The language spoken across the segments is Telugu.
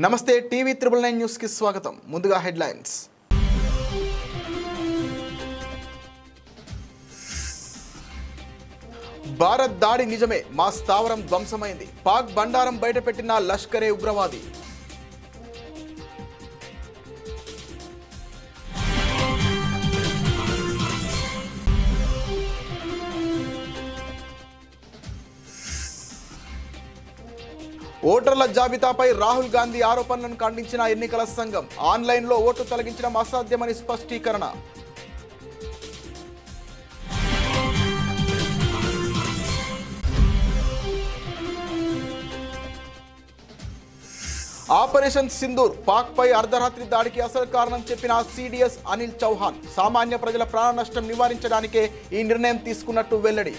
నమస్తే టీవీ 999 న్యూస్ కి స్వాగతం. ముందుగా హెడ్లైన్స్. భారత్ దాడి నిజమే, మా స్థావరం ధ్వంసమైంది. పాక్ బండారం బయటపెట్టిన లష్కరే ఉగ్రవాది. ఓటర్ల జాబితాపై రాహుల్ గాంధీ ఆరోపణలను ఖండించిన ఎన్నికల సంఘం. ఆన్లైన్లో ఓటు తొలగించడం అసాధ్యమని స్పష్టీకరణ. ఆపరేషన్ సింధూర్, పాక్పై అర్ధరాత్రి దాడికి అసలు కారణం చెప్పిన సిడిఎస్ అనిల్ చౌహాన్. సామాన్య ప్రజల ప్రాణ నష్టం నివారించడానికే ఈ నిర్ణయం తీసుకున్నట్టు వెల్లడి.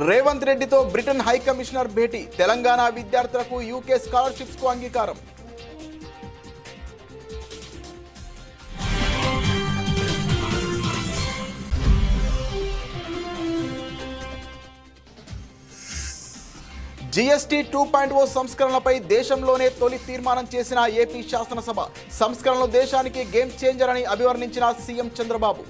రేవంత్ రెడ్డితో బ్రిటన్ హై కమిషనర్ భేటీ. తెలంగాణ విద్యార్థులకు యూకే స్కాలర్షిప్స్ కు అంగీకారం. జీఎస్టీ 2.0 సంస్కరణలపై దేశంలోనే తొలి తీర్మానం చేసిన ఏపీ శాసనసభ. సంస్కరణలు దేశానికి గేమ్ చేంజర్ అని అభివర్ణించిన సీఎం చంద్రబాబు.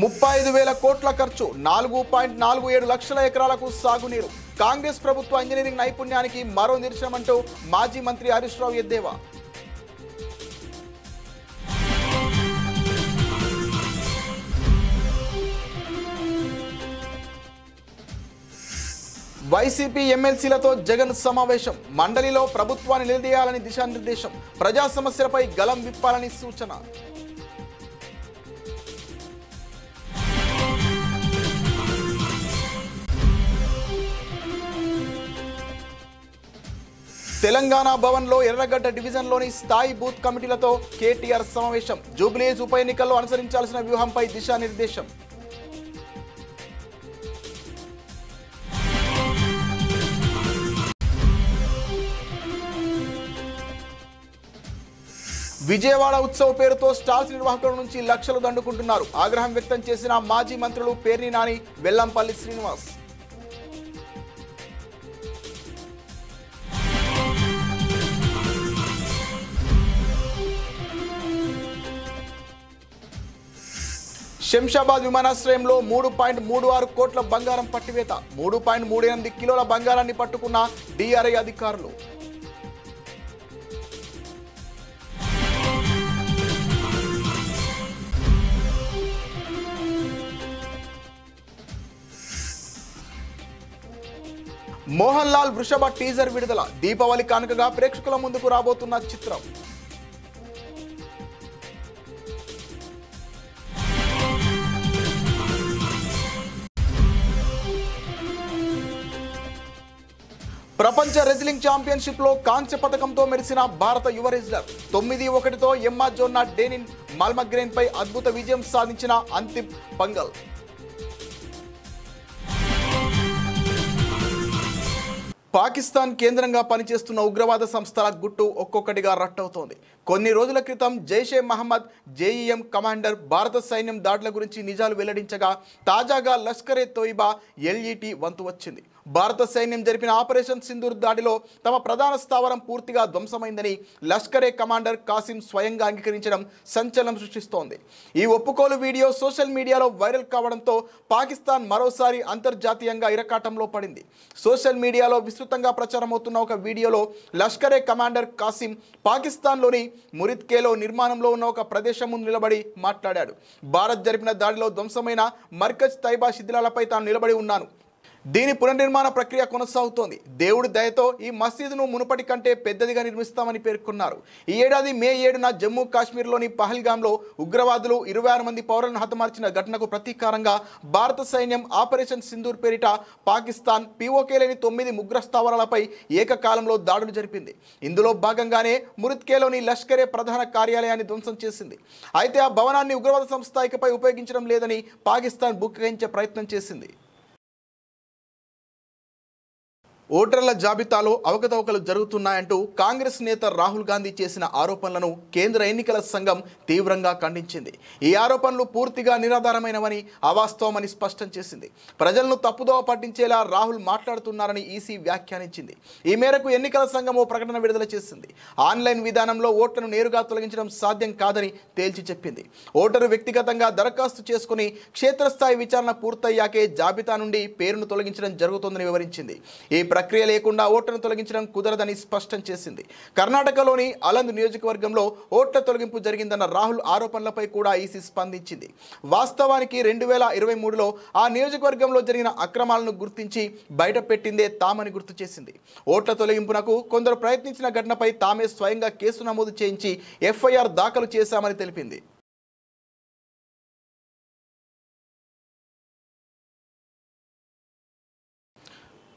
35,000 కోట్ల ఖర్చు, 4.47 లక్షల ఎకరాలకు సాగునీరు. కాంగ్రెస్ ప్రభుత్వ ఇంజనీరింగ్ నైపుణ్యానికి మరో నిదర్శనమంటూ మాజీ మంత్రి హరీష్ రావు ఎద్దేవా. వైసీపీ ఎమ్మెల్సీలతో జగన్ సమావేశం. మండలిలో ప్రభుత్వాన్ని నిలదీయాలని దిశానిర్దేశం. ప్రజా సమస్యలపై గలం విప్పాలని సూచన. తెలంగాణ భవన్లో ఎర్రగడ్డ డివిజన్లోని స్థాయి బూత్ కమిటీలతో కేటీఆర్ సమావేశం. జూబ్లీహిల్స్ ఉప ఎన్నికల్లో అనుసరించాల్సిన వ్యూహంపై దిశానిర్దేశం. విజయవాడ ఉత్సవ పేరుతో స్టాల్స్ నిర్వాహకుల నుంచి లక్షలు దండుకుంటున్నారు. ఆగ్రహం వ్యక్తం చేసిన మాజీ మంత్రులు పేర్ని నాని, వెల్లంపల్లి శ్రీనివాస్. శంషాబాద్ విమానాశ్రయంలో 3.36 కోట్ల బంగారం పట్టివేత. 3.38 కిలోల బంగారాన్ని పట్టుకున్న డిఆర్ఐ అధికారులు. మోహన్ లాల్ వృషభ టీజర్ విడుదల. దీపావళి కానుకగా ప్రేక్షకుల ముందుకు రాబోతున్న చిత్రం. ప్రపంచ రెజ్లింగ్ ఛాంపియన్షిప్ లో కాంస్య పథకంతో మెరిసిన భారత యువ రెజ్లర్. 9-1తో ఎమ్మా జోన్నా డేనిన్ మాల్మగ్రేన్ పై అద్భుత విజయం సాధించిన అంతిమ్ పంగల్. పాకిస్తాన్ కేంద్రంగా పనిచేస్తున్న ఉగ్రవాద సంస్థల గుట్టు ఒక్కొక్కటిగా రట్టవుతోంది. కొన్ని రోజుల క్రితం జైషే మహమ్మద్ జేఈఎం కమాండర్ భారత సైన్యం దాడుల గురించి నిజాలు వెల్లడించగా, తాజాగా లష్కరే తోయిబా ఎల్ఈటీ వంతు వచ్చింది. భారత సైన్యం జరిపిన ఆపరేషన్ సింధూర్ దాడిలో తమ ప్రధాన స్థావరం పూర్తిగా ధ్వంసమైందని లష్కరే కమాండర్ కాసిం స్వయంగా అంగీకరించడం సంచలనం సృష్టిస్తోంది. ఈ ఒప్పుకోలు వీడియో సోషల్ మీడియాలో వైరల్ కావడంతో పాకిస్తాన్ మరోసారి అంతర్జాతీయంగా ఇరకాటంలో పడింది. సోషల్ మీడియాలో విస్తృతంగా ప్రచారమవుతున్న ఒక వీడియోలో లష్కరే కమాండర్ కాసిం పాకిస్తాన్లోని మురిద్కేలో నిర్మాణంలో ఉన్న ఒక ప్రదేశం ముందు నిలబడి మాట్లాడాడు. భారత్ జరిపిన దాడిలో ధ్వంసమైన మర్కజ్ తైబా శిథిలాలపై తాను నిలబడి ఉన్నాను. దీని పునర్నిర్మాణ ప్రక్రియ కొనసాగుతోంది. దేవుడి దయతో ఈ మసీదును మునుపటి కంటే పెద్దదిగా నిర్మిస్తామని పేర్కొన్నారు. ఈ ఏడాది మే 7న జమ్మూ కాశ్మీర్లోని పహల్గామ్లో ఉగ్రవాదులు 26 మంది పౌరులను హతమార్చిన ఘటనకు ప్రతీకారంగా భారత సైన్యం ఆపరేషన్ సింధూర్ పేరిట పాకిస్తాన్ పీఓకే లేని 9 ఉగ్ర స్థావరాలపై ఏకకాలంలో దాడులు జరిపింది. ఇందులో భాగంగానే మురిద్కేలోని లష్కరే ప్రధాన కార్యాలయాన్ని ధ్వంసం చేసింది. అయితే ఆ భవనాన్ని ఉగ్రవాద సంస్థ ఇకపై ఉపయోగించడం లేదని పాకిస్తాన్ బుకాయించే ప్రయత్నం చేసింది. ఓటర్ల జాబితాలో అవకతవకలు జరుగుతున్నాయంటూ కాంగ్రెస్ నేత రాహుల్ గాంధీ చేసిన ఆరోపణలను కేంద్ర ఎన్నికల సంఘం తీవ్రంగా ఖండించింది. ఈ ఆరోపణలు పూర్తిగా నిరాధారమైనవని, అవాస్తవమని స్పష్టం చేసింది. ప్రజలను తప్పుదోవ పట్టించేలా రాహుల్ మాట్లాడుతున్నారని ఈసీ వ్యాఖ్యానించింది. ఈ మేరకు ఎన్నికల సంఘం ఓ ప్రకటన విడుదల చేసింది. ఆన్లైన్ విధానంలో ఓట్లను నేరుగా తొలగించడం సాధ్యం కాదని తేల్చి చెప్పింది. ఓటరు వ్యక్తిగతంగా దరఖాస్తు చేసుకుని క్షేత్రస్థాయి విచారణ పూర్తయ్యాకే జాబితా నుండి పేరును తొలగించడం జరుగుతుందని వివరించింది. ఈ ప్రక్రియ లేకుండా ఓట్లను తొలగించడం కుదరదని స్పష్టం చేసింది. కర్ణాటకలోని అలంద్ నియోజకవర్గంలో ఓట్ల తొలగింపు జరిగిందన్న రాహుల్ ఆరోపణలపై కూడా ఈసీ స్పందించింది. వాస్తవానికి 2023లో ఆ నియోజకవర్గంలో జరిగిన అక్రమాలను గుర్తించి బయటపెట్టిందే తామని గుర్తు చేసింది. ఓట్ల తొలగింపునకు కొందరు ప్రయత్నించిన ఘటనపై తామే స్వయంగా కేసు నమోదు చేయించి ఎఫ్ఐఆర్ దాఖలు చేశామని తెలిపింది.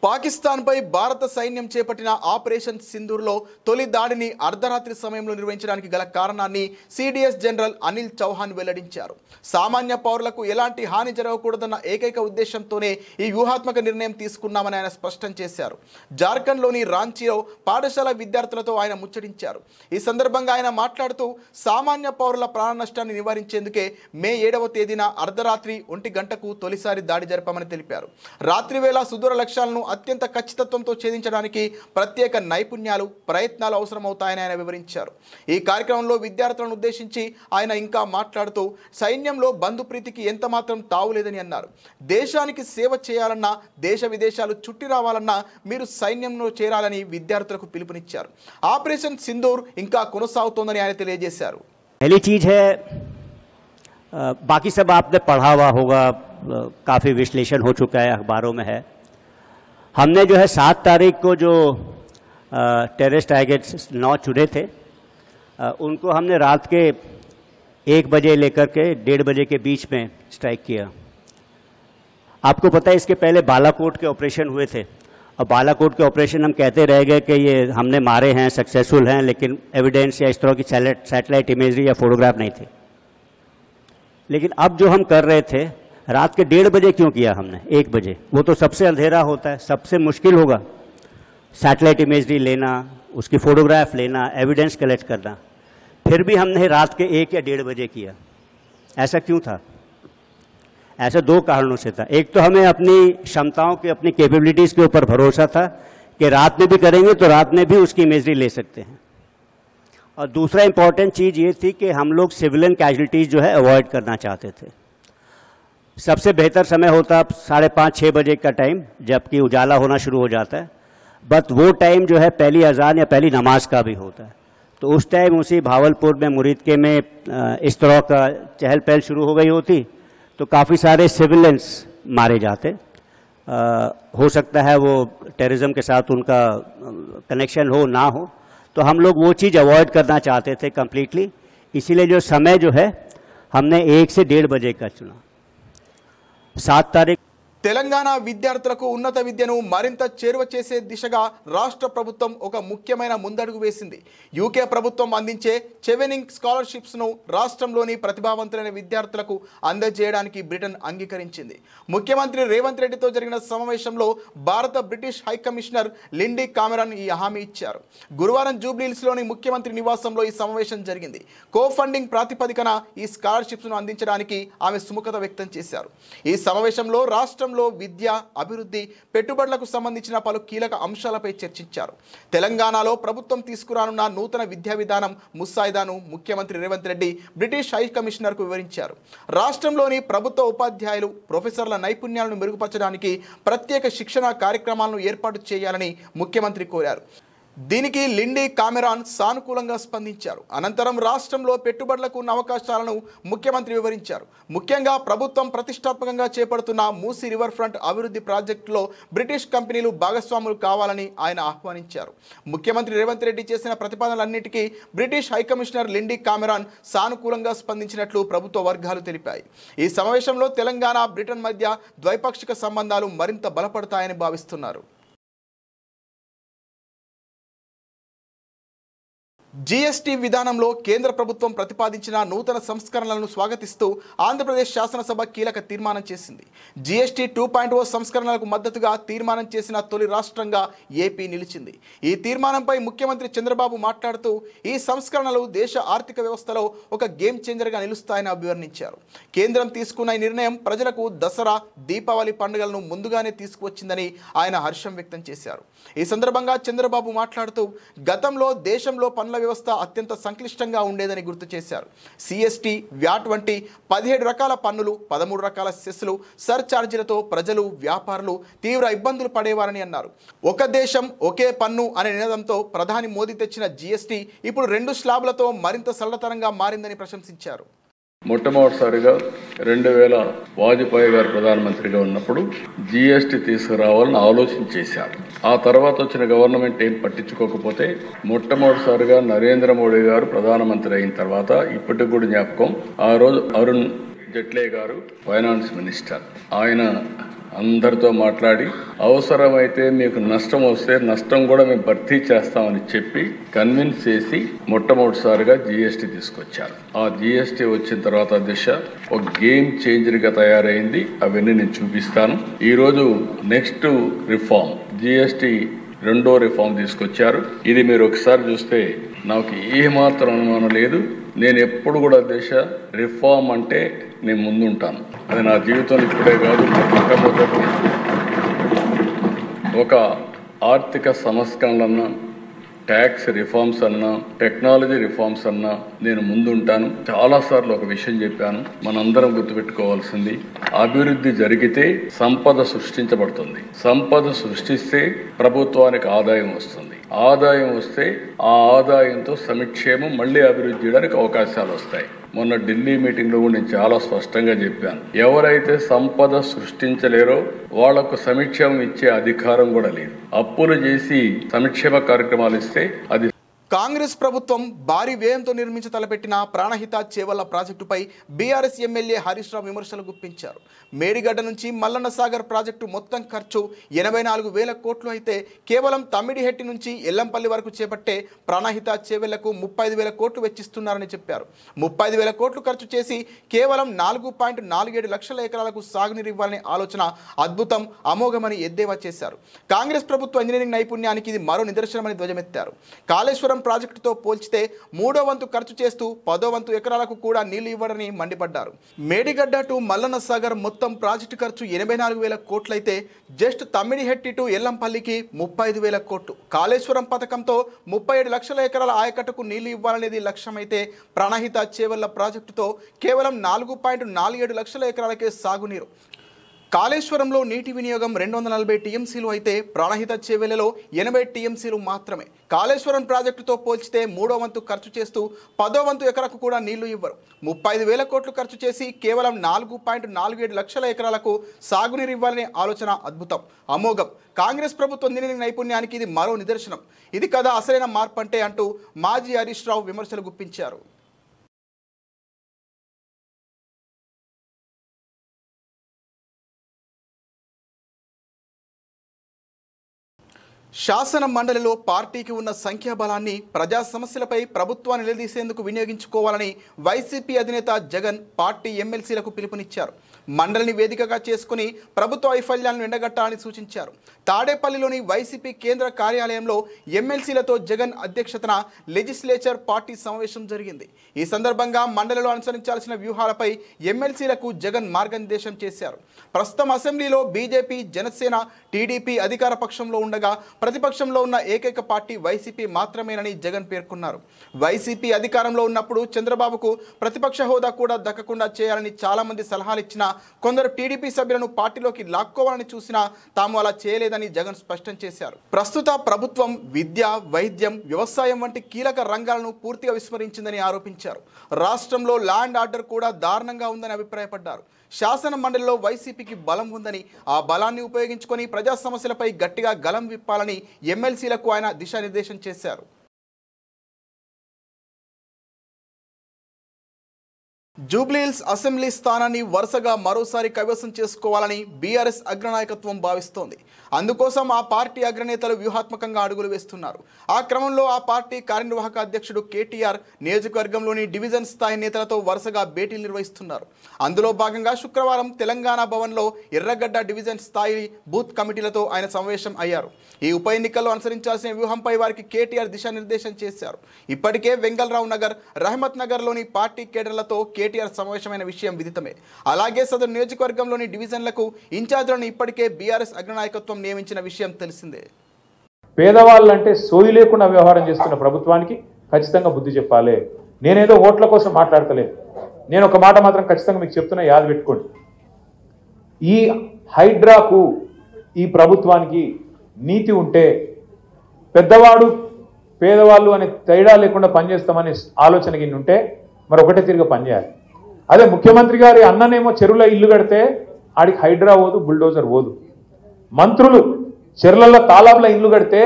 పాకిస్తాన్పై భారత సైన్యం చేపట్టిన ఆపరేషన్ సింధూర్లో తొలి దాడిని అర్ధరాత్రి సమయంలో నిర్వహించడానికి గల కారణాన్ని సిడిఎస్ జనరల్ అనిల్ చౌహాన్ వెల్లడించారు. సామాన్య పౌరులకు ఎలాంటి హాని జరగకూడదన్న ఏకైక ఉద్దేశంతోనే ఈ వ్యూహాత్మక నిర్ణయం తీసుకున్నామని ఆయన స్పష్టం చేశారు. జార్ఖండ్లోని రాంచీలో పాఠశాల విద్యార్థులతో ఆయన ముచ్చటించారు. ఈ సందర్భంగా ఆయన మాట్లాడుతూ సామాన్య పౌరుల ప్రాణ నష్టాన్ని నివారించేందుకే మే 7వ తేదీన అర్ధరాత్రి 1 గంటకు తొలిసారి దాడి జరిపామని తెలిపారు. రాత్రివేళ సుదూర లక్ష్యాలను అత్యంత ఖచ్చితత్వంతో ఛేదించడానికి ప్రత్యేక నైపుణ్యాలు, ప్రయత్నాలు అవసరమవుతాయని ఆయన వివరించారు. ఈ కార్యక్రమంలో విద్యార్థులను ఉద్దేశించి ఆయన ఇంకా మాట్లాడుతూ సైన్యంలో బంధుప్రీతికి ఎంత మాత్రం తావులేదని అన్నారు. దేశానికి సేవ చేయాలన్నా, దేశ విదేశాలు చుట్టి రావాలన్నా మీరు సైన్యంలో చేరాలని విద్యార్థులకు పిలుపునిచ్చారు. ఆపరేషన్ సింధూర్ ఇంకా కొనసాగుతోందని ఆయన తెలియజేశారు. पहली चीज है, बाकी सब आपने पढ़ा हुआ होगा, काफ़ी विश्लेषण हो चुका है, अखबारों में है. हमने जो है 7 तारीख को जो टेररिस्ट टारगेट्स 9 चुने थे, उनको हमने रात के 1 बजे लेकर के 1:30 बजे के बीच में स्ट्राइक किया. आपको पता है इसके पहले बालाकोट के ऑपरेशन हुए थे, और बालाकोट के ऑपरेशन हम कहते रह गए कि ये हमने मारे हैं, सक्सेसफुल हैं, लेकिन एविडेंस या इस तरह की सैटेलाइट इमेजरी या फोटोग्राफ नहीं थी. लेकिन अब जो हम कर रहे थे, रात के 1:30 बजे क्यों किया हमने? 1 बजे, वो तो सबसे अंधेरा होता है, सबसे मुश्किल होगा सैटेलाइट इमेजरी लेना, उसकी फोटोग्राफ लेना, एविडेंस कलेक्ट करना. फिर भी हमने रात के 1 या 1:30 बजे किया. ऐसा क्यों था? ऐसा 2 कारणों से था. एक तो हमें अपनी क्षमताओं के, अपनी कैपेबिलिटीज के ऊपर भरोसा था कि रात में भी करेंगे तो रात में भी उसकी इमेजरी ले सकते हैं. और दूसरा इंपॉर्टेंट चीज ये थी कि हम लोग सिविलियन कैजुअलिटीज जो है अवॉइड करना चाहते थे. सबसे बेहतर समय होता 5:30-6 बजे का टाइम, जबकि उजाला होना शुरू हो जाता है. बट वो टाइम जो है पहली अजान या पहली नमाज का भी होता है. तो उस टाइम उसी भावलपुर में, मुरीदके में इस तरह का चहल पहल शुरू हो गई होती, तो काफ़ी सारे सिविलियंस मारे जाते. हो सकता है वो टेररिज्म के साथ उनका कनेक्शन हो ना हो, तो हम लोग वो चीज़ अवॉइड करना चाहते थे कंप्लीटली. इसीलिए जो समय जो है हमने 1 से 1:30 बजे का चुना. 7 तारीख తెలంగాణ విద్యార్థులకు ఉన్నత విద్యను మరింత చేరువ చేసే దిశగా రాష్ట్ర ప్రభుత్వం ఒక ముఖ్యమైన ముందడుగు వేసింది. యూకే ప్రభుత్వం అందించే చెవెనింగ్ స్కాలర్షిప్స్ను రాష్ట్రంలోని ప్రతిభావంతులైన విద్యార్థులకు అందజేయడానికి బ్రిటన్ అంగీకరించింది. ముఖ్యమంత్రి రేవంత్ రెడ్డితో జరిగిన సమావేశంలో భారత British high commissioner Lindy Cameron ఈ హామీ ఇచ్చారు. గురువారం జూబ్లీహిల్స్లోని ముఖ్యమంత్రి నివాసంలో ఈ సమావేశం జరిగింది. కో ఫండింగ్ ప్రాతిపదికన ఈ స్కాలర్షిప్స్ను అందించడానికి ఆమె సుముఖత వ్యక్తం చేశారు. ఈ సమావేశంలో రాష్ట్రం విద్య, అభివృద్ధి, పెట్టుబడులకు సంబంధించిన పలు కీలక అంశాలపై చర్చించారు. తెలంగాణలో ప్రభుత్వం తీసుకురానున్న నూతన విద్యా విధానం ముసాయిదాను ముఖ్యమంత్రి రేవంత్ రెడ్డి బ్రిటిష్ హై కమిషనర్కు వివరించారు. రాష్ట్రంలోని ప్రభుత్వ ఉపాధ్యాయులు, ప్రొఫెసర్ల నైపుణ్యాలను మెరుగుపరచడానికి ప్రత్యేక శిక్షణ కార్యక్రమాలను ఏర్పాటు చేయాలని ముఖ్యమంత్రి కోరారు. దీనికి లిండీ కామెరాన్ సానుకూలంగా స్పందించారు. అనంతరం రాష్ట్రంలో పెట్టుబడులకు ఉన్న అవకాశాలను ముఖ్యమంత్రి వివరించారు. ముఖ్యంగా ప్రభుత్వం ప్రతిష్టాత్మకంగా చేపడుతున్న మూసీ రివర్ ఫ్రంట్ అభివృద్ధి ప్రాజెక్టులో బ్రిటిష్ కంపెనీలు భాగస్వాములు కావాలని ఆయన ఆహ్వానించారు. ముఖ్యమంత్రి రేవంత్ రెడ్డి చేసిన ప్రతిపాదనలన్నిటికీ British high commissioner Lindy Cameron సానుకూలంగా స్పందించినట్లు ప్రభుత్వ వర్గాలు తెలిపాయి. ఈ సమావేశంలో తెలంగాణ, బ్రిటన్ మధ్య ద్వైపాక్షిక సంబంధాలు మరింత బలపడతాయని భావిస్తున్నారు. జీఎస్టీ విధానంలో కేంద్ర ప్రభుత్వం ప్రతిపాదించిన నూతన సంస్కరణలను స్వాగతిస్తూ ఆంధ్రప్రదేశ్ శాసనసభ కీలక తీర్మానం చేసింది. జీఎస్టీ 2.0 సంస్కరణలకు మద్దతుగా తీర్మానం చేసిన తొలి రాష్ట్రంగా ఏపీ నిలిచింది. ఈ తీర్మానంపై ముఖ్యమంత్రి చంద్రబాబు మాట్లాడుతూ ఈ సంస్కరణలు దేశ ఆర్థిక వ్యవస్థలో ఒక గేమ్ చేంజర్గా నిలుస్తాయని అభివర్ణించారు. కేంద్రం తీసుకున్న ఈ నిర్ణయం ప్రజలకు దసరా, దీపావళి పండుగలను ముందుగానే తీసుకువచ్చిందని ఆయన హర్షం వ్యక్తం చేశారు. ఈ సందర్భంగా చంద్రబాబు మాట్లాడుతూ గతంలో దేశంలో పన్నుల వ్యవస్థ అత్యంత సంక్లిష్టంగా ఉండేదని గుర్తు చేశారు. సిఎస్టీ, వ్యాట్ వంటి 17 రకాల పన్నులు, 13 రకాల సెస్లు, సర్ఛార్జీలతో ప్రజలు, వ్యాపారులు తీవ్ర ఇబ్బందులు పడేవారని అన్నారు. ఒక దేశం ఒకే పన్ను అనే నినాదంతో ప్రధాని మోదీ తెచ్చిన జీఎస్టీ ఇప్పుడు 2 స్లాబ్లతో మరింత సరళతరంగా మారిందని ప్రశంసించారు. మొట్టమొదటిసారిగా 2000 వాజ్పేయి గారు ప్రధానమంత్రిగా ఉన్నప్పుడు జీఎస్టీ తీసుకురావాలని ఆలోచన చేశారు. ఆ తర్వాత వచ్చిన గవర్నమెంట్ ఏం పట్టించుకోకపోతే మొట్టమొదటిసారిగా నరేంద్ర మోడీ గారు ప్రధానమంత్రి అయిన తర్వాత ఇప్పటికి కూడా జ్ఞాపకం, ఆ రోజు అరుణ్ జైట్లీ గారు ఫైనాన్స్ మినిస్టర్, ఆయన అందరితో మాట్లాడి అవసరమైతే మీకు నష్టం వస్తే నష్టం కూడా మేము భర్తీ చేస్తామని చెప్పి కన్విన్స్ చేసి మొట్టమొదటిసారిగా జీఎస్టీ తీసుకొచ్చారు. ఆ జీఎస్టీ వచ్చిన తర్వాత దిశ ఒక గేమ్ చేంజర్గా తయారైంది. అవన్నీ నేను చూపిస్తాను. ఈరోజు నెక్స్ట్ రిఫార్మ్ జీఎస్టీ 2వ రిఫార్మ్ తీసుకొచ్చారు. ఇది మీరు ఒకసారి చూస్తే నాకు ఏమాత్రం అనుమానం లేదు. నేను ఎప్పుడు కూడా దేశ రిఫార్మ్ అంటే నేను ముందుంటాను. అది నా జీవితంలో ఇప్పుడే కాదు, మొట్టమొదటి ఒక ఆర్థిక సంస్కరణలన్నా, ట్యాక్స్ రిఫార్మ్స్ అన్నా, టెక్నాలజీ రిఫార్మ్స్ అన్నా నేను ముందుంటాను. చాలాసార్లు ఒక విషయం చెప్పాను, మనందరం గుర్తుపెట్టుకోవాల్సింది, అభివృద్ధి జరిగితే సంపద సృష్టించబడుతుంది. సంపద సృష్టిస్తే ప్రభుత్వానికి ఆదాయం వస్తుంది. ఆదాయం వస్తే ఆ ఆదాయంతో సంక్షేమం మళ్ళీ అభివృద్ధి చేయడానికి అవకాశాలు వస్తాయి. మొన్న ఢిల్లీ మీటింగ్లో కూడా నేను చాలా స్పష్టంగా చెప్పాను, ఎవరైతే సంపద సృష్టించలేరో వాళ్లకు సంక్షేమం ఇచ్చే అధికారం కూడా లేదు. అప్పులు చేసి సంక్షేమ కార్యక్రమాలు ఇస్తే అది. కాంగ్రెస్ ప్రభుత్వం భారీ వ్యయంతో నిర్మించి తలపెట్టిన ప్రాణహిత చేవళ్ల ప్రాజెక్టుపై బీఆర్ఎస్ ఎమ్మెల్యే హరీష్ రావు విమర్శలు గుప్పించారు. మేడిగడ్డ నుంచి మల్లన్న సాగర్ ప్రాజెక్టు మొత్తం ఖర్చు 84,000 కోట్లు అయితే కేవలం తమ్మిడిహెట్టి నుంచి ఎల్లంపల్లి వరకు చేపట్టే ప్రాణహిత చేవెళ్లకు 35,000 కోట్లు వెచ్చిస్తున్నారని చెప్పారు. 35,000 కోట్లు ఖర్చు చేసి కేవలం 4.47 లక్షల ఎకరాలకు సాగునీరు ఇవ్వాలనే ఆలోచన అద్భుతం, అమోఘమని ఎద్దేవా చేశారు. కాంగ్రెస్ ప్రభుత్వ ఇంజనీరింగ్ నైపుణ్యానికి ఇది మరో నిదర్శనమని ధ్వజమెత్తారు. కాళేశ్వరం ప్రాజెక్టుతో పోల్చితే 3వ వంతు ఖర్చు చేస్తూ 10వ వంతు ఎకరాలకు కూడా నీళ్లు ఇవ్వడని మండిపడ్డారు. మేడిగడ్డ టు మల్లన్న సాగర్ మొత్తం ప్రాజెక్టు ఖర్చు 84,000 కోట్లయితే జస్ట్ తమ్మిడిహెట్టి టు ఎల్లంపల్లికి 35,000 కోట్లు. కాళేశ్వరం పథకంతో 37 లక్షల ఎకరాల ఆయకట్టుకు నీళ్లు ఇవ్వాలనేది లక్ష్యమైతే ప్రాణహిత చేవళ్ల ప్రాజెక్టుతో కేవలం 4.47 లక్షల ఎకరాలకే సాగునీరు. కాళేశ్వరంలో నీటి వినియోగం 240 టీఎంసీలు అయితే ప్రాణహిత చేవెళ్లలో 80 టీఎంసీలు మాత్రమే. కాళేశ్వరం ప్రాజెక్టుతో పోల్చితే 3వ వంతు ఖర్చు చేస్తూ 10వ వంతు ఎకరకు కూడా నీళ్లు ఇవ్వరు. 35,000 కోట్లు ఖర్చు చేసి కేవలం 4.47 లక్షల ఎకరాలకు సాగునీరు ఇవ్వాలనే ఆలోచన అద్భుతం, అమోఘం. కాంగ్రెస్ ప్రభుత్వం ఇంజనీరింగ్ నైపుణ్యానికి ఇది మరో నిదర్శనం. ఇది కదా అసలైన మార్పు అంటే అంటూ మాజీ హరీష్ రావు విమర్శలు గుప్పించారు. శాసన మండలిలో పార్టీకి ఉన్న సంఖ్యాబలాన్ని ప్రజా సమస్యలపై ప్రభుత్వాన్ని నిలదీసేందుకు వినియోగించుకోవాలని వైసీపీ అధినేత జగన్ పార్టీ ఎమ్మెల్సీలకు పిలుపునిచ్చారు. మండలిని వేదికగా చేసుకుని ప్రభుత్వ వైఫల్యాలను ఎండగట్టాలని సూచించారు. తాడేపల్లిలోని వైసీపీ కేంద్ర కార్యాలయంలో ఎమ్మెల్సీలతో జగన్ అధ్యక్షతన లెజిస్లేచర్ పార్టీ సమావేశం జరిగింది. ఈ సందర్భంగా మండలిలో అనుసరించాల్సిన వ్యూహాలపై ఎమ్మెల్సీలకు జగన్ మార్గనిర్దేశం చేశారు. ప్రస్తుతం అసెంబ్లీలో బీజేపీ, జనసేన, టీడీపీ అధికార పక్షంలో ఉండగా ప్రతిపక్షంలో ఉన్న ఏకైక పార్టీ వైసీపీ మాత్రమేనని జగన్ పేర్కొన్నారు. వైసీపీ అధికారంలో ఉన్నప్పుడు చంద్రబాబుకు ప్రతిపక్ష హోదా కూడా దక్కకుండా చేయాలని చాలా మంది సలహాలు ఇచ్చినా కొందరు టీడీపీ సభ్యులను పార్టీలోకి లాక్కోవాలని చూసినా తాము అలా చేయలేదని జగన్ స్పష్టం చేశారు. ప్రస్తుత ప్రభుత్వం విద్య, వైద్యం, వ్యవసాయం వంటి కీలక రంగాలను పూర్తిగా విస్మరించిందని ఆరోపించారు. రాష్ట్రంలో ల్యాండ్ ఆర్డర్ కూడా దారుణంగా ఉందని అభిప్రాయపడ్డారు. శాసన మండలిలో వైసీపీకి బలం ఉందని ఆ బలాన్ని ఉపయోగించుకొని ప్రజా సమస్యలపై గట్టిగా గలం విప్పాలని ఎమ్మెల్సీలకు ఆయన దిశానిర్దేశం చేశారు. జూబ్లీహిల్స్ అసెంబ్లీ స్థానాన్ని వరుసగా మరోసారి కైవసం చేసుకోవాలని బీఆర్ఎస్ అగ్రనాయకత్వం భావిస్తోంది. అందుకోసం ఆ పార్టీ అగ్రనేతలు వ్యూహాత్మకంగా అడుగులు వేస్తున్నారు. ఆ క్రమంలో ఆ పార్టీ కార్యనిర్వాహక అధ్యక్షుడు కేటీఆర్ నియోజకవర్గంలోని డివిజన్ స్థాయి నేతలతో వరుసగా భేటీలు నిర్వహిస్తున్నారు. అందులో భాగంగా శుక్రవారం తెలంగాణ భవన్లో ఎర్రగడ్డ డివిజన్ స్థాయి బూత్ కమిటీలతో ఆయన సమావేశం అయ్యారు. ఈ ఉప ఎన్నికల్లో అనుసరించాల్సిన వ్యూహంపై వారికి కేటీఆర్ దిశానిర్దేశం చేశారు. ఇప్పటికే వెంగళరావు నగర్, రహమత్ నగర్లోని పార్టీ కేడర్లతో కేటీఆర్ సమావేశమైన విషయం విదితమే. అలాగే సదరు నియోజకవర్గంలోని డివిజన్లకు ఇన్ఛార్జీలను ఇప్పటికే బీఆర్ఎస్ అగ్రనాయకత్వం నియమించిన విషయం తెలిసిందే. పేదవాళ్ళంటే సోయి లేకుండా వ్యవహారం చేస్తున్న ప్రభుత్వానికి ఖచ్చితంగా బుద్ధి చెప్పాలి. నేనేదో ఓట్ల కోసం మాట్లాడతలేదు. నేను ఒక మాట మాత్రం ఖచ్చితంగా మీకు చెప్తున్నా, యాద పెట్టుకోండి. ఈ హైడ్రాకు ఈ ప్రభుత్వానికి నీతి ఉంటే పెద్దవాడు పేదవాళ్ళు అనే తేడా లేకుండా పనిచేస్తామనే ఆలోచన గిన్నె ఉంటే మరి ఒకటే తిరిగి పనిచేయాలి. అదే ముఖ్యమంత్రి గారి అన్ననేమో చెరువులో ఇల్లు కడితే ఆడికి హైడ్రా పోదు, బుల్డోజర్ పోదు. మంత్రులు చెరువులలో తాలాబుల ఇల్లు కడితే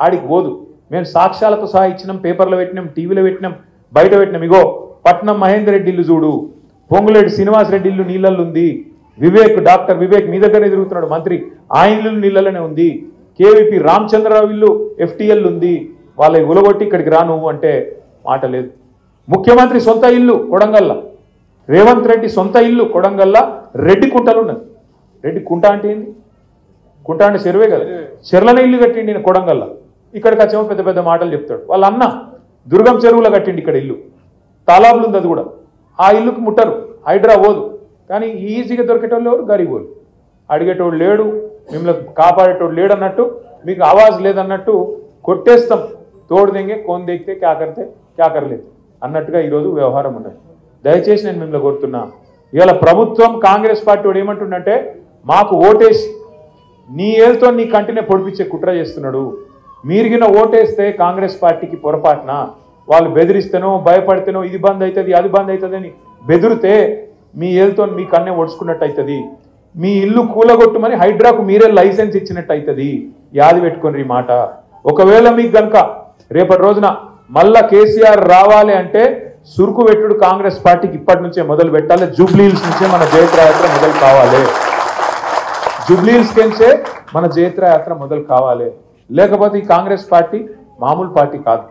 ఆడికి పోదు. మేము సాక్ష్యాలతో సహా ఇచ్చినాం, పేపర్లో పెట్టినాం, టీవీలో పెట్టినాం, బయట పెట్టినాం. ఇగో పట్నం మహేందర్ రెడ్డి ఇల్లు చూడు, పొంగులేటి శ్రీనివాస్ రెడ్డి ఇల్లు నీళ్ళల్లో ఉంది, డాక్టర్ వివేక్ మీ దగ్గరనే తిరుగుతున్నాడు మంత్రి, ఆ ఇల్లు నీళ్ళలోనే ఉంది, కేవీపీ రామచంద్రరావు ఇల్లు FTL ఉంది, వాళ్ళ ఉలగొట్టి ఇక్కడికి రా నువ్వు అంటే మాట లేదు. ముఖ్యమంత్రి సొంత ఇల్లు కొడంగల్ల, రేవంత్ రెడ్డి సొంత ఇల్లు కొడంగల్ల రెడ్డి కుంటలు ఉన్నది. రెడ్డి కుంట అంటే ఏంది? కుంట అంటే చెరువే కదా. చెర్లనే ఇల్లు కట్టిండి నేను కొడంగల్ల. ఇక్కడికి వచ్చేమో పెద్ద పెద్ద మాటలు చెప్తాడు. వాళ్ళ అన్న దుర్గం చెరువులో కట్టిండి ఇక్కడ ఇల్లు, తాలాబులు ఉంది అది కూడా. ఆ ఇల్లుకు ముట్టరు, హైడ్రా పోదు. కానీ ఈజీగా దొరికేటోళ్ళు ఎవరు? గరీబోళ్ళు. అడిగేటోడు లేడు, మిమ్మల్ని కాపాడేటోడు లేడు అన్నట్టు, మీకు ఆవాజ్ లేదన్నట్టు కొట్టేస్తాం. తోడు దెంగే కోన్ దేగితే క్యాకరితే క్యాకరలేదు అన్నట్టుగా ఈరోజు వ్యవహారం ఉన్నది. దయచేసి నేను మిమ్మల్ని కోరుతున్నా, ఇవాళ ప్రభుత్వం కాంగ్రెస్ పార్టీ వాడు ఏమంటుండంటే మాకు ఓటేసి నీ ఏళ్ళతో నీ కంటినే పొడిపించే కుట్ర చేస్తున్నాడు. మీరిగిన ఓటేస్తే కాంగ్రెస్ పార్టీకి పొరపాటున వాళ్ళు బెదిరిస్తేనో భయపడితేనో ఇది బంద్ అవుతుంది అది బంద్ అవుతుంది అని బెదిరితే మీ ఏళ్ళతో మీ కన్నే ఒడుచుకున్నట్టు అవుతుంది. మీ ఇల్లు కూలగొట్టుమని హైడ్రాకు మీరే లైసెన్స్ ఇచ్చినట్టు అవుతుంది. యాది పెట్టుకుని ఈ మాట. ఒకవేళ మీకు కనుక రేపటి రోజున మళ్ళా కేసీఆర్ రావాలి అంటే సురుకు పెట్టుడు కాంగ్రెస్ పార్టీకి ఇప్పటి నుంచే మొదలు పెట్టాలి. జూబ్లీహిల్స్ నుంచే మన జయత్ర యాత్ర మొదలు కావాలి. జూబ్లీహిల్స్ నుంచే మన జయత్ర యాత్ర మొదలు కావాలి. లేకపోతే ఈ కాంగ్రెస్ పార్టీ మామూలు పార్టీ కాదు.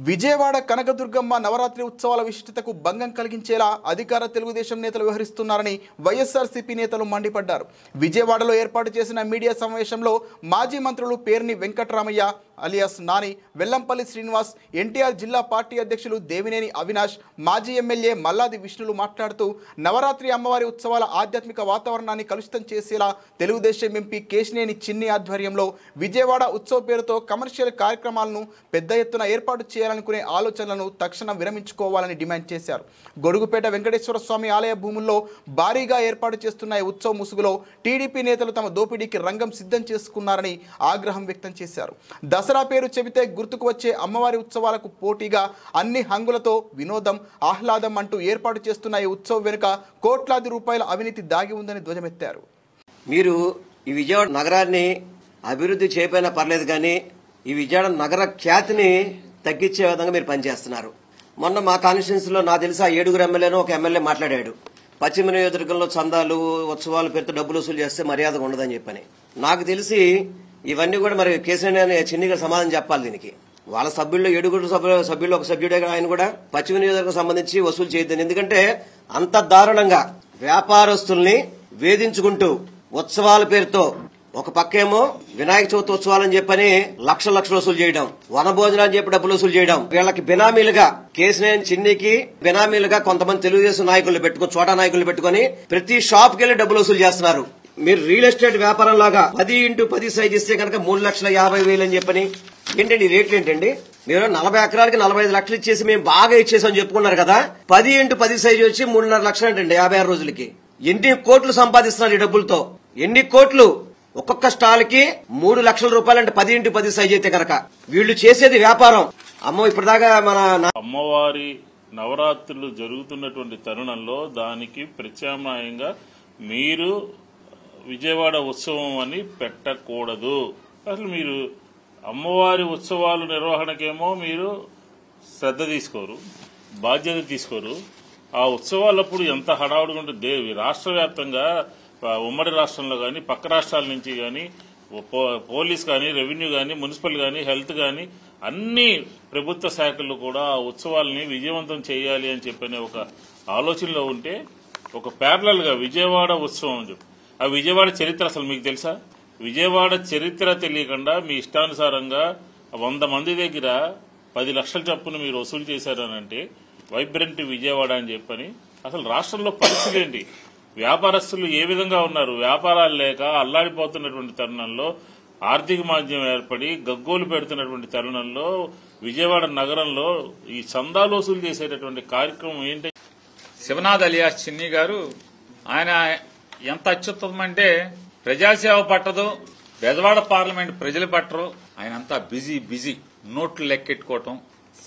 విజయవాడ కనకదుర్గమ్మ నవరాత్రి ఉత్సవాల విశిష్టతకు భంగం కలిగించేలా అధికార తెలుగుదేశం నేతలు వ్యవహరిస్తున్నారని వైఎస్ఆర్సీపీ నేతలు మండిపడ్డారు. విజయవాడలో ఏర్పాటు చేసిన మీడియా సమావేశంలో మాజీ మంత్రులు పేర్ని వెంకటరామయ్య అలియాస్ నాని, వెల్లంపల్లి శ్రీనివాస్, ఎన్టీఆర్ జిల్లా పార్టీ అధ్యక్షులు దేవినేని అవినాష్, మాజీ ఎమ్మెల్యే మల్లాది విష్ణులు మాట్లాడుతూ నవరాత్రి అమ్మవారి ఉత్సవాల ఆధ్యాత్మిక వాతావరణాన్ని కలుషితం చేసేలా తెలుగుదేశం ఎంపీ కేశినేని చిన్ని ఆధ్వర్యంలో విజయవాడ ఉత్సవ పేరుతో కమర్షియల్ కార్యక్రమాలను పెద్ద ఎత్తున ఏర్పాటు చేయాలనుకునే ఆలోచనలను తక్షణం విరమించుకోవాలని డిమాండ్ చేశారు. గొడుగుపేట వెంకటేశ్వర స్వామి ఆలయ భూముల్లో భారీగా ఏర్పాటు చేస్తున్న ఈ ఉత్సవ ముసుగులో టీడీపీ నేతలు తమ దోపిడీకి రంగం సిద్ధం చేసుకున్నారని ఆగ్రహం వ్యక్తం చేశారు. దసరా పేరు చెబితే గుర్తుకు వచ్చే అమ్మవారి ఉత్సవాలకు పోటీగా అన్ని హంగులతో వినోదం, ఆహ్లాదం అంటూ ఏర్పాటు చేస్తున్న ఈ ఉత్సవం వెనుక కోట్లాది రూపాయల అవినీతి దాగి ఉందని ధ్వజమెత్తారు. మీరు ఈ విజయవాడ నగరాన్ని అభివృద్ధి చేయకపోయినా పర్లేదు, కానీ ఈ విజయవాడ నగర ఖ్యాతిని తగ్గించే విధంగా మీరు పనిచేస్తున్నారు. మొన్న మా కాన్స్టిట్యున్సీలో నాకు తెలిసి 7 ఎమ్మెల్యేను ఒక ఎమ్మెల్యే మాట్లాడాడు. పశ్చిమ నియోజకవర్గంలో చందాలు ఉత్సవాల పేరుతో డబ్బులు వసూలు చేస్తే మర్యాదగా ఉండదని చెప్పని. నాకు తెలిసి ఇవన్నీ కూడా మరి కేసీఆర్ చిన్నిగా సమాధానం చెప్పాలి. దీనికి వాళ్ళ సభ్యుల్లో 7 సభ్యుల్లో ఒక సభ్యుడే ఆయన కూడా పశ్చిమ నియోజకవర్గం సంబంధించి వసూలు చేయొద్దని. ఎందుకంటే అంత దారుణంగా వ్యాపారస్తుల్ని వేధించుకుంటూ ఉత్సవాల పేరుతో ఒక పక్కేమో వినాయక చవితి ఉత్సవాలని చెప్పని లక్షలు వసూలు చేయడం, వనభోజనాలు చెప్పి డబ్బులు వసూలు చేయడం, వీళ్ళకి బినామీలుగా కేసీఆర్ చిన్నికి బినామీలుగా కొంతమంది తెలుగుదేశం నాయకులు పెట్టుకుని చోటా నాయకులు పెట్టుకుని ప్రతి షాప్ కి వెళ్లి డబ్బులు వసూలు చేస్తున్నారు. మీరు రియల్ ఎస్టేట్ వ్యాపారం లాగా 10x10 సైజ్ ఇస్తే కనుక 3,50,000 అని చెప్పని ఏంటండి రేట్లు ఏంటండి? మీరు 40 ఎకరాలకి 45 లక్షలు ఇచ్చేసి మేము బాగా ఇచ్చేసామని చెప్పుకున్నారు కదా. 10x10 సైజ్ వచ్చి 3.5 లక్షలు ఏంటండి 56 రోజులకి? ఎన్ని కోట్లు సంపాదిస్తున్నారు ఈ డబ్బులతో? ఎన్ని కోట్లు? ఒక్కొక్క స్టాల్ కి 3 లక్షల రూపాయలు అంటే 10x10 సైజ్ అయితే కనుక వీళ్ళు చేసేది వ్యాపారం. అమ్మో ఇప్పటిదాకా మన అమ్మవారి నవరాత్రులు జరుగుతున్నటువంటి తరుణంలో దానికి ప్రత్యామ్నాయంగా మీరు విజయవాడ ఉత్సవం అని పెట్టకూడదు. అసలు మీరు అమ్మవారి ఉత్సవాల నిర్వహణకేమో మీరు శ్రద్ధ తీసుకోరు, బాధ్యత తీసుకోరు. ఆ ఉత్సవాలప్పుడు ఎంత హడావుడిగా ఉంటుంది. రాష్ట్ర వ్యాప్తంగా ఉమ్మడి రాష్ట్రంలో కానీ పక్క రాష్ట్రాల నుంచి కానీ పోలీస్ కానీ రెవెన్యూ కానీ మున్సిపల్ కానీ హెల్త్ కానీ అన్ని ప్రభుత్వ శాఖలు కూడా ఆ ఉత్సవాలని విజయవంతం చేయాలి అని చెప్పనే ఒక ఆలోచనలో ఉంటే ఒక ప్యారలల్ గా విజయవాడ ఉత్సవం అని చెప్పి ఆ విజయవాడ చరిత్ర అసలు మీకు తెలుసా? విజయవాడ చరిత్ర తెలియకుండా మీ ఇష్టానుసారంగా 100 మంది దగ్గర 10 లక్షల చొప్పున మీరు వసూలు చేశారనంటే వైబ్రెంట్ విజయవాడ అని చెప్పని అసలు రాష్ట్రంలో పరిస్థితి ఏంటి? వ్యాపారస్తులు ఏ విధంగా ఉన్నారు? వ్యాపారాలు లేక అల్లాడిపోతున్నటువంటి తరుణంలో ఆర్థిక మాధ్యమం ఏర్పడి గగ్గోలు పెడుతున్నటువంటి తరుణంలో విజయవాడ నగరంలో ఈ చందాలు వసూలు చేసేటటువంటి కార్యక్రమం ఏంటి? శివనాథ్ అలియాస్ చిన్ని గారు ఆయన ఎంత అత్యుత్తమం అంటే ప్రజాసేవ పట్టదు, బెజవాడ పార్లమెంట్ ప్రజలు పట్టరు. ఆయన అంతా బిజీ నోట్లు లెక్కెట్టుకోవటం,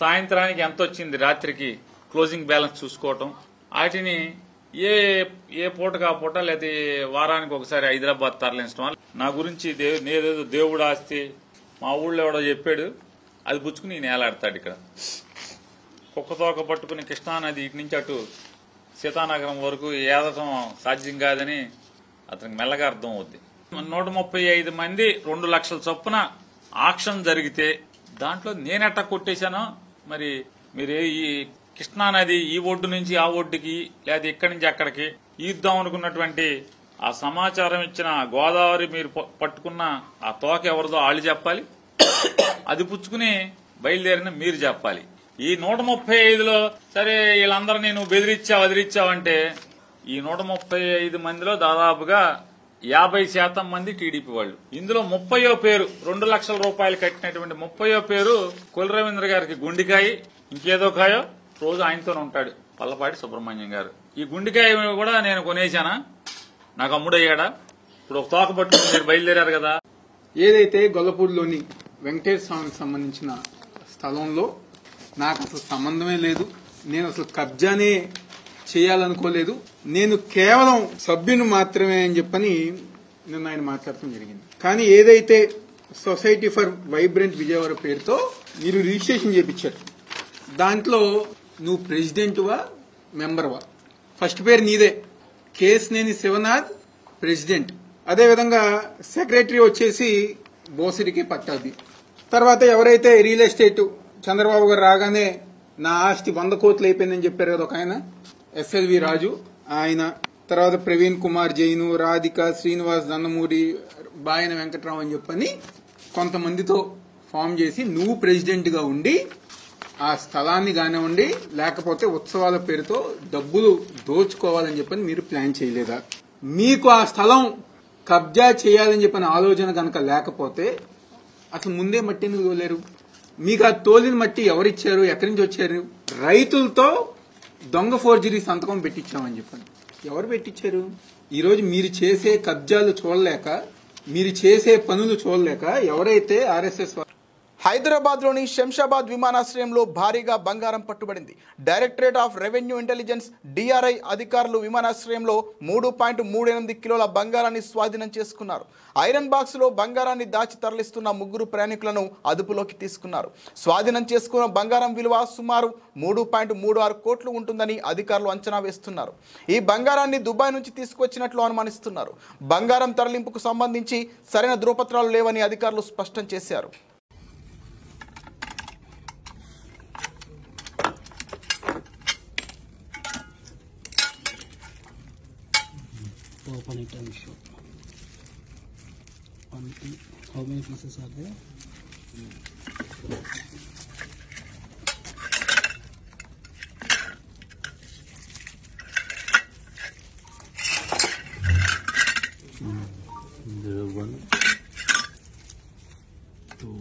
సాయంత్రానికి ఎంత వచ్చింది రాత్రికి క్లోజింగ్ బ్యాలెన్స్ చూసుకోవటం, వాటిని ఏ పూటకు ఆ పూట లేదా వారానికి ఒకసారి హైదరాబాద్ తరలించడం. నా గురించి నేదేదో దేవుడు ఆస్తి మా ఊళ్ళో ఎవడో చెప్పాడు, అది పుచ్చుకుని నేలాడతాడు. ఇక్కడ కుక్కతోక పట్టుకుని కృష్ణానది ఇటు నుంచి అటు సీతానగరం వరకు ఏదటం సాధ్యం కాదని అతనికి మెల్లగా అర్థం అవుద్ది. 135 మంది 2 లక్షల చొప్పున ఆక్షన్ జరిగితే దాంట్లో నేనెట్టా కొట్టేశానో మరి మీరు ఈ కృష్ణానది ఈ ఒడ్డు నుంచి ఆ ఒడ్డుకి లేదా ఇక్కడి నుంచి అక్కడికి ఈద్దాం అనుకున్నటువంటి ఆ సమాచారం ఇచ్చిన గోదావరి మీరు పట్టుకున్న ఆ తోక ఎవరిదో వాళ్ళు చెప్పాలి, అది పుచ్చుకుని బయలుదేరిన మీరు చెప్పాలి. ఈ 135లో సరే వీళ్ళందరినీ నువ్వు బెదిరించావంటే ఈ 135 మందిలో దాదాపుగా 50% మంది టీడీపీ వాళ్ళు. ఇందులో 30వ పేరు 2 లక్షల రూపాయలు కట్టినటువంటి 30వ పేరు కొల్లి రవీంద్ర గారికి గుండికాయ, ఇంకేదో కాయో రోజు ఆయనతోనే ఉంటాడు పల్లపాటి సుబ్రహ్మణ్యం గారు. ఈ గుండికాయ కూడా నేను కొనేశానా, నాకు అమ్ముడయ్యాడా? ఇప్పుడు ఒక తోక పట్టుకుని మీరు బయలుదేరారు కదా. ఏదైతే గొల్లపూడిలోని వెంకటేశ్వర స్వామికి సంబంధించిన స్థలంలో నాకు అసలు సంబంధమే లేదు, నేను అసలు కబ్జానే చేయాలనుకోలేదు, నేను కేవలం సభ్యుని మాత్రమే అని చెప్పని నిన్న ఆయన మాట్లాడటం జరిగింది. కానీ ఏదైతే సొసైటీ ఫర్ వైబ్రెంట్ విజయవాడ పేరుతో మీరు రిజిస్ట్రేషన్ చేయించారు, దాంట్లో నువ్వు ప్రెసిడెంట్వా మెంబర్వా? ఫస్ట్ పేరు నీదే, కేశినేని శివనాథ్ ప్రెసిడెంట్, అదేవిధంగా సెక్రటరీ వచ్చేసి బోసిరికి పట్టాది. తర్వాత ఎవరైతే రియల్ ఎస్టేట్ చంద్రబాబు గారు రాగానే నా ఆస్తి 100 కోట్లు అయిపోయిందని చెప్పారు కదా ఒక ఆయన, ఎస్ఎల్వి రాజు ఆయన, తర్వాత ప్రవీణ్ కుమార్ జైను, రాధిక, శ్రీనివాస్ దండమూరి, బాయన వెంకట్రావు అని చెప్పని కొంతమందితో ఫామ్ చేసి నువ్వు ప్రెసిడెంట్ గా ఉండి ఆ స్థలాన్ని కానివ్వండి లేకపోతే ఉత్సవాల పేరుతో డబ్బులు దోచుకోవాలని చెప్పని మీరు ప్లాన్ చేయలేదా? మీకు ఆ స్థలం కబ్జా చేయాలని చెప్పిన ఆలోచన కనుక లేకపోతే అసలు ముందే మట్టి ఎందుకు తోలేరు? మీకు ఆ తోలిన మట్టి ఎవరిచ్చారు, ఎక్కడి నుంచి వచ్చారు? రైతులతో దొంగ ఫోర్జరీ సంతకం పెట్టించామని చెప్పండి. ఎవరు పెట్టించారు? ఈరోజు మీరు చేసే కబ్జాలు చూడలేక, మీరు చేసే పనులు చూడలేక ఎవరైతే ఆర్ఎస్ఎస్ హైదరాబాద్లోని శంషాబాద్ విమానాశ్రయంలో భారీగా బంగారం పట్టుబడింది. Directorate of revenue intelligence DRI అధికారులు విమానాశ్రయంలో 3.38 కిలోల బంగారాన్ని స్వాధీనం చేసుకున్నారు. ఐరన్ బాక్స్ లో బంగారాన్ని దాచి తరలిస్తున్న 3 ప్రయాణికులను అదుపులోకి తీసుకున్నారు. స్వాధీనం చేసుకున్న బంగారం విలువ సుమారు 3.36 కోట్లు ఉంటుందని అధికారులు అంచనా వేస్తున్నారు. ఈ బంగారాన్ని దుబాయ్ నుంచి తీసుకొచ్చినట్లు అనుమానిస్తున్నారు. బంగారం తరలింపుకు సంబంధించి సరైన ధృవపత్రాలు లేవని అధికారులు స్పష్టం చేశారు. Open it and show. How many pieces are there? There are 1, 2,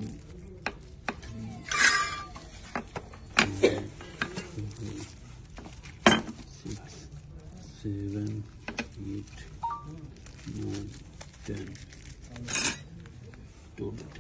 3, 6, 7, 8, 9, 10, 12.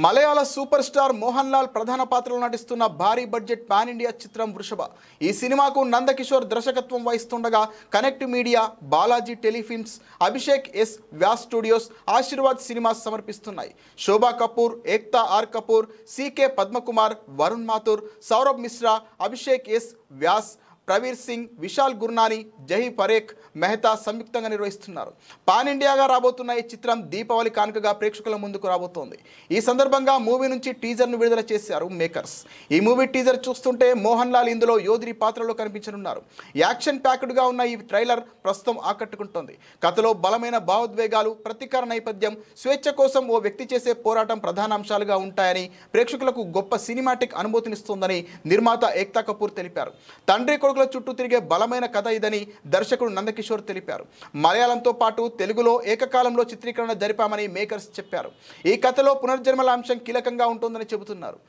Malayalam super star Mohan Lal ప్రధాన పాత్రలో నటిస్తున్న భారీ బడ్జెట్ పాన్ ఇండియా చిత్రం వృషభ. ఈ సినిమాకు నందకిషోర్ దర్శకత్వం వహిస్తుండగా connect media, Balaji telefilms, Abhishek S Vyas studios, Aashirvad cinemas సమర్పిస్తున్నాయి. Shobha Kapoor, Ekta R Kapoor, CK Padmakumar, Varun Mathur, Saurabh Mishra, Abhishek S Vyas, Praveer Singh, Vishal Gurnani, Zahi Parekh Mehta సంయుక్తంగా నిర్వహిస్తున్నారు. పాన్ ఇండియాగా రాబోతున్న ఈ చిత్రం దీపావళి కానుకగా ప్రేక్షకుల ముందుకు రాబోతోంది. ఈ సందర్భంగా మూవీ నుంచి టీజర్ను విడుదల చేశారు మేకర్స్. ఈ మూవీ టీజర్ చూస్తుంటే మోహన్ లాల్ ఇందులో యోధుడి పాత్రలో కనిపించనున్నారు. యాక్షన్ ప్యాక్డ్గా ఉన్న ఈ ట్రైలర్ ప్రస్తుతం ఆకట్టుకుంటోంది. కథలో బలమైన భావోద్వేగాలు, ప్రతీకార నేపథ్యం, స్వేచ్ఛ కోసం ఓ వ్యక్తి చేసే పోరాటం ప్రధాన అంశాలుగా ఉంటాయని, ప్రేక్షకులకు గొప్ప సినిమాటిక్ అనుభూతినిస్తోందని నిర్మాత ఏక్తా కపూర్ తెలిపారు. తండ్రి కొడుకుల చుట్టూ తిరిగే బలమైన కథ ఇదని దర్శకుడు నందకిషోర్ తెలిపారు. మలయాళంతో పాటు తెలుగులో ఏకకాలంలో చిత్రీకరణ జరిపామని మేకర్స్ చెప్పారు. ఈ కథలో పునర్జన్మల అంశం కీలకంగా ఉంటుందని చెబుతున్నారు.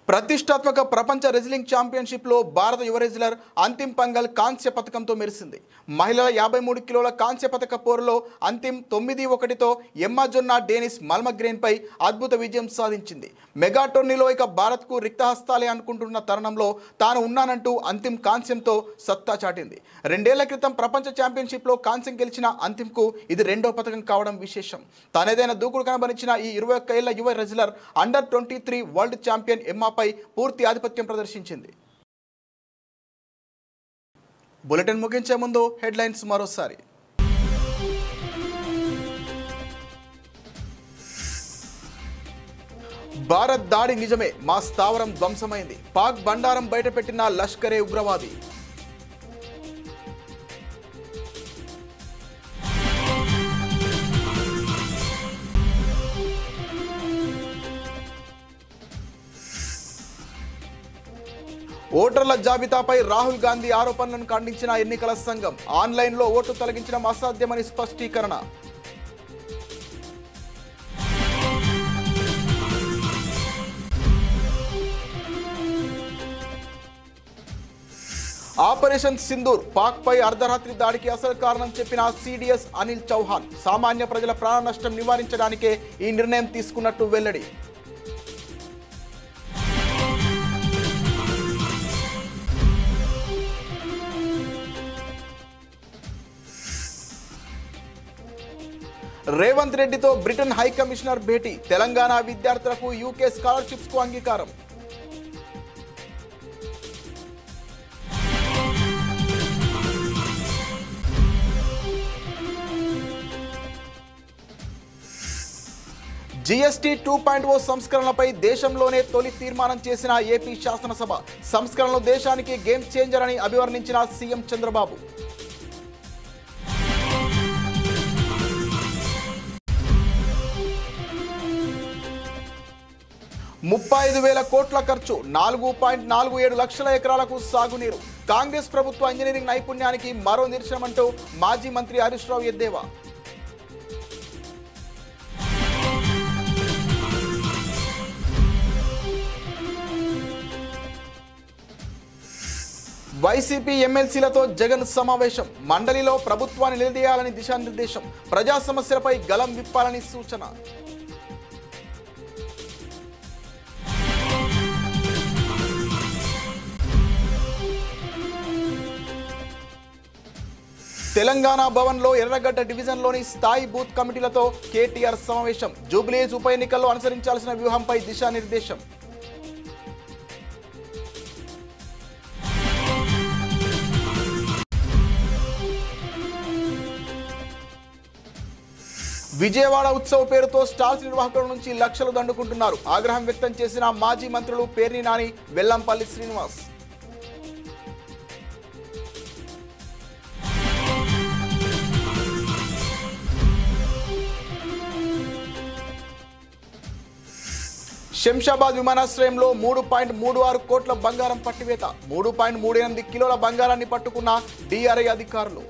ప్రతిష్టాత్మక ప్రపంచ రెజ్లింగ్ ఛాంపియన్షిప్లో భారత యువ రెజ్లర్ అంతిమ్ పంగల్ కాంస్య పథకంతో మెరిసింది. మహిళల 53 కిలోల కాంస్య పథక పోరులో అంతిమ్ 9-1తో ఎమ్మా జొన్నా డేనిస్ మల్మగ్రేన్పై అద్భుత విజయం సాధించింది. మెగా టోర్నీలో ఇక భారత్కు రిక్తహస్తాలే అనుకుంటున్న తరుణంలో తాను ఉన్నానంటూ అంతిమ్ కాంస్యంతో సత్తా చాటింది. 2 ఏళ్ల క్రితం ప్రపంచ ఛాంపియన్షిప్లో కాంస్యం గెలిచిన అంతిమ్కు ఇది 2వ పథకం కావడం విశేషం. తనేదైన దూకుడు కనబరిచిన ఈ 21 ఏళ్ల యువ రెజ్లర్ అండర్-23 వరల్డ్ ఛాంపియన్ ఎమ్మా పూర్తి ఆధిపత్యం ప్రదర్శించింది. బులెటిన్ ముగించే ముందు హెడ్లైన్స్ మరోసారి. భారత్ దాడి నిజమే, మా స్థావరం ధ్వంసమైంది. పాక్ బండారం బయటపెట్టిన లష్కరే ఉగ్రవాది. ఓటర్ల జాబితాపై రాహుల్ గాంధీ ఆరోపణలను ఖండించిన ఎన్నికల సంఘం. ఆన్లైన్లో ఓటు తొలగించడం అసాధ్యమని స్పష్టీకరణ. ఆపరేషన్ సింధూర్, పాక్పై అర్ధరాత్రి దాడికి అసలు కారణం చెప్పిన సిడిఎస్ అనిల్ చౌహాన్. సామాన్య ప్రజల ప్రాణ నష్టం నివారించడానికే ఈ నిర్ణయం తీసుకున్నట్టు వెల్లడి. రేవంత్ రెడ్డితో బ్రిటన్ హై కమిషనర్ భేటీ. తెలంగాణ విద్యార్థులకు యూకే స్కాలర్షిప్స్ కు అంగీకారం. జీఎస్టీ 2.0 సంస్కరణలపై దేశంలోనే తొలి తీర్మానం చేసిన ఏపీ శాసనసభ. సంస్కరణలు దేశానికి గేమ్ చేంజర్ అని అభివర్ణించిన సీఎం చంద్రబాబు. 35,000 కోట్ల ఖర్చు, 4.47 లక్షల ఎకరాలకు సాగునీరు. కాంగ్రెస్ ప్రభుత్వ ఇంజనీరింగ్ నైపుణ్యానికి మరో నిదర్శనమంటూ మాజీ మంత్రి హరీష్ రావు ఎద్దేవా. వైసీపీ ఎమ్మెల్సీలతో జగన్ సమావేశం. మండలిలో ప్రభుత్వాన్ని నిలదీయాలని దిశానిర్దేశం. ప్రజా సమస్యలపై గలం విప్పాలని సూచన. తెలంగాణ భవన్లో ఎర్రగడ్డ డివిజన్లోని స్థాయి బూత్ కమిటీలతో కేటీఆర్ సమావేశం. జూబ్లీహిల్స్ ఉప ఎన్నికల్లో అనుసరించాల్సిన వ్యూహంపై దిశానిర్దేశం. విజయవాడ ఉత్సవ పేరుతో స్టాల్స్ నిర్వాహకుల నుంచి లక్షలు దండుకుంటున్నారు. ఆగ్రహం వ్యక్తం చేసిన మాజీ మంత్రులు పేర్ని నాని, వెల్లంపల్లి శ్రీనివాస్. శంషాబాద్ విమానాశ్రయంలో 3.36 కోట్ల బంగారం పట్టివేత. 3.38 కిలోల బంగారాన్ని పట్టుకున్న డిఆర్ఐ అధికారులు.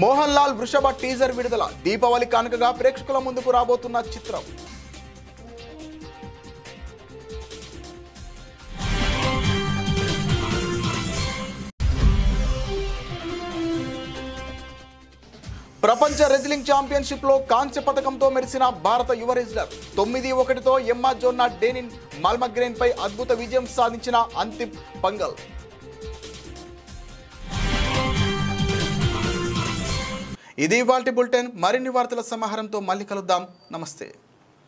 మోహన్ లాల్ వృషభ టీజర్ విడుదల. దీపావళి కానుకగా ప్రేక్షకుల ముందుకు రాబోతున్న చిత్రం. ప్రపంచ రెజ్లింగ్ ఛాంపియన్షిప్ లో కాంస్య పథకంతో మెరిసిన భారత యువ రెజ్లర్. 9-1తో ఎమ్మా జొన్నా డేనిన్ మల్మగ్రేన్ పై అద్భుత విజయం సాధించిన అంతిమ్ పంగల్. ఇది ఇవాల్టి బులెటిన్. మరిన్ని వార్తల సమాహారంతో మళ్ళీ కలుద్దాం. నమస్తే.